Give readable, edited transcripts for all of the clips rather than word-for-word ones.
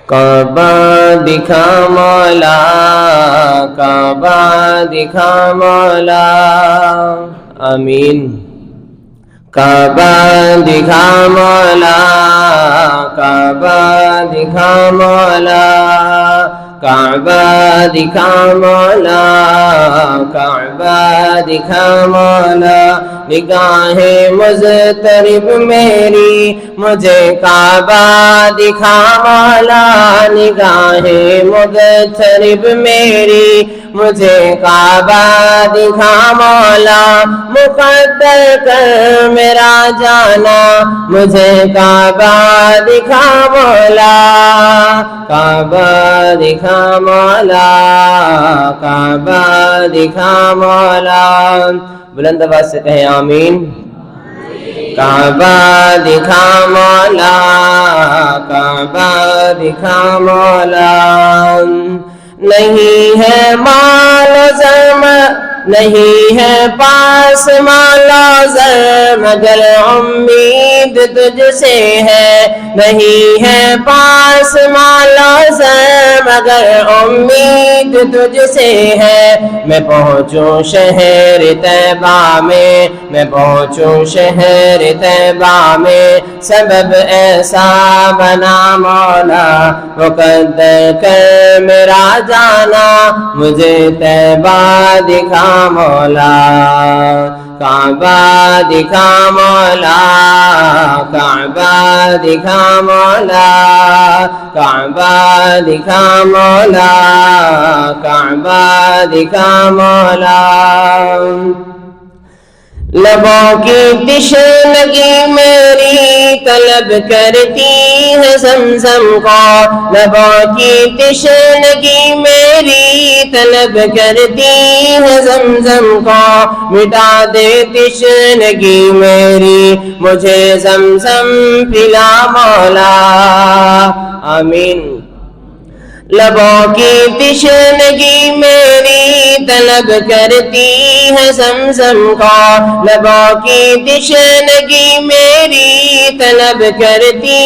کعبہ دکھا مولا، کعبہ دکھا مولا، آمین۔ کعبہ دکھا مولا، کعبہ دکھا مولا، کعبہ دکھا مولا، کعبہ دکھا مولا، نگاہیں مضطرب میری مجھے کعبہ دکھا مولا، نگاہیں مضطرب میری مجھے کعبہ دکھا مولا، مقدر کر میرا جانا مجھے کعبہ دکھا مولا، کعبہ دکھا مولا، کعبہ دکھا مولا، بلند آواز سے کہیں آمین۔ کعبہ دکھا مولا، کعبہ دکھا مولا، نہیں ہے مال و زر نہیں ہے پاس مال و زر مگر امید تجھ سے ہے، نہیں ہے پاس مال و زر مگر امید تجھ سے ہے، میں پہنچوں شہر طیبہ میں، میں پہنچوں شہر طیبہ میں، سبب ایسا بنا مولا، مقدر کر میرا جانا مجھے طیبہ دکھا مولا، کعبہ دکھا مولا، کعبہ دکھا مولا، کعبہ دکھا مولا، کعبہ دکھا مولا، لبوں کی تشنگی میری طلب کرتی ہے زمزم کو، لبوں کی تشنگی میری طلب کرتی ہے زمزم کو، مٹا دے تشنگی میری مجھے زمزم پلا مولا، آمین۔ لبوں کی تشنگی میری طلب کرتی ہے زمزم کو، لبوں کی تشنگی میری طلب کرتی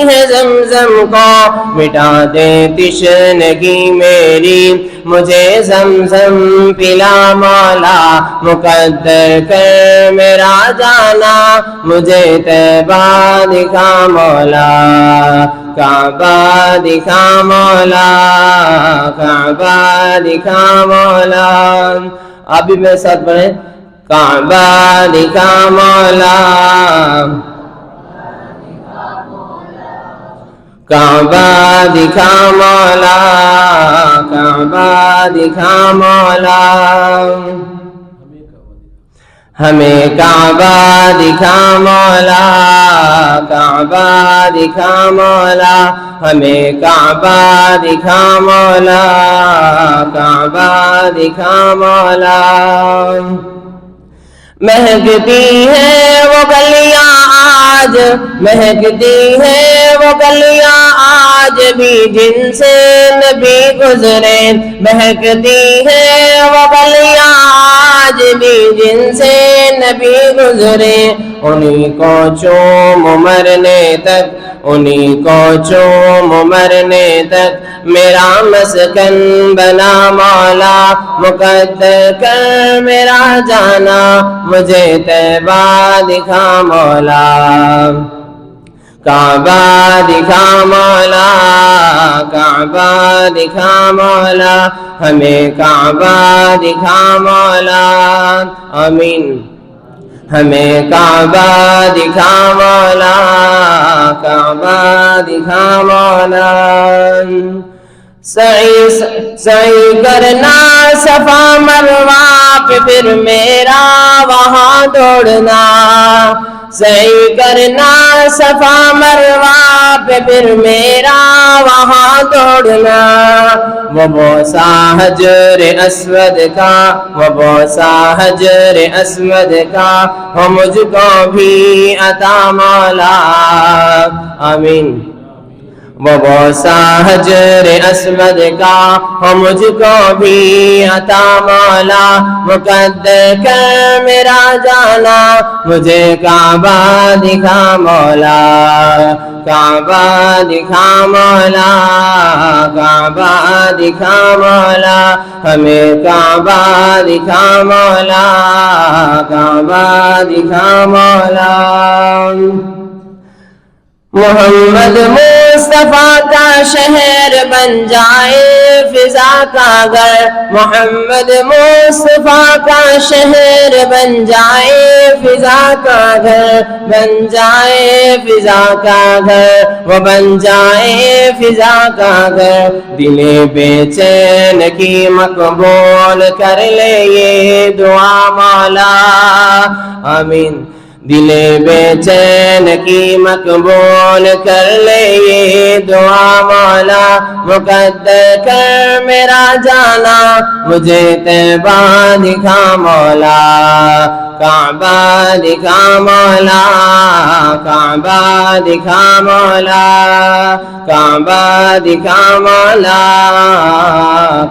ہے زمزم کو، مٹا دے تشنگی میری مجھے زمزم پلا مولا، مقدر کر میرا جانا مجھے طیبہ دکھا مولا، کعبہ دکھا مولا، کعبہ دکھا مولا، آپ بھی میرے ساتھ پڑھیں، کعبہ دکھا مولا، کعبہ دکھا مولا، کعبہ دکھا مولا، ہمیں کعبہ دکھا مولا، کعبہ دکھا مولا، ہمیں کعبہ دکھا مولا، کعبہ دکھا مولا، مہکتی ہے وہ گلیاں آج، مہکتی ہے وہ گلیاں آج بھی جن سے نبی گزرے، مہکتی ہے وہ گلیاں آج بھی جن سے نبی گزرے، انہی کو چوم مرنے تک، انہی کو چوم مرنے تک میرا مسکن بنا مولا، مقدر کر میرا جانا مجھے طیبہ دکھا مولا، کعبہ دکھا مولا، کعبہ دکھا مولا، ہمیں کعبہ دکھا مولا، آمین۔ ہمیں کعبہ دکھا مولا، کعبہ دکھا مولا، سعی کرنا صفا مروہ پہ پھر میرا وہاں دوڑنا، سعی کرنا صفا مروہ پہ پھر میرا وہاں دوڑنا، وہ بوسہ حجر اسود کا، وہ بوسہ حجر اسود کا ہو مجھ کو بھی عطا مولا، آمین۔ وہ بوسہ حجر اسود کا ہو مجھ کو بھی عطا مولا، مقدر کر میرا جانا مجھے کعبہ دکھا مولا، کعبہ دکھا مولا، کعبہ دکھا مولا، ہمیں کعبہ دکھا مولا، کعبہ دکھا مولا۔ محمد مصطفیٰ کا شہر بن جائے فضا کا گھر، محمد مصطفیٰ کا شہر بن جائے فضا کا گھر، بن جائے فضا کا گھر، وہ بن جائے فضا کا گھر، دل بے چین کی مقبول کر لے یہ دعا مولا، آمین۔ دل بے چین کی مقبول کر لے یہ دعا مولا، مقدر کر میرا جانا مجھے طیبہ دکھا مولا، کعبہ دکھا مولا، کعبہ دکھا مولا، کعبہ دکھا مولا،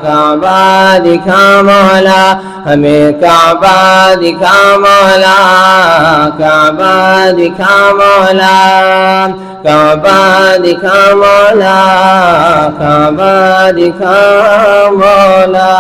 کعبہ دکھا مولا، ہمیں کعبہ دکھا مولا، کعبہ دکھا مولا، کعبہ دکھا مولا، کعبہ دکھا مولا۔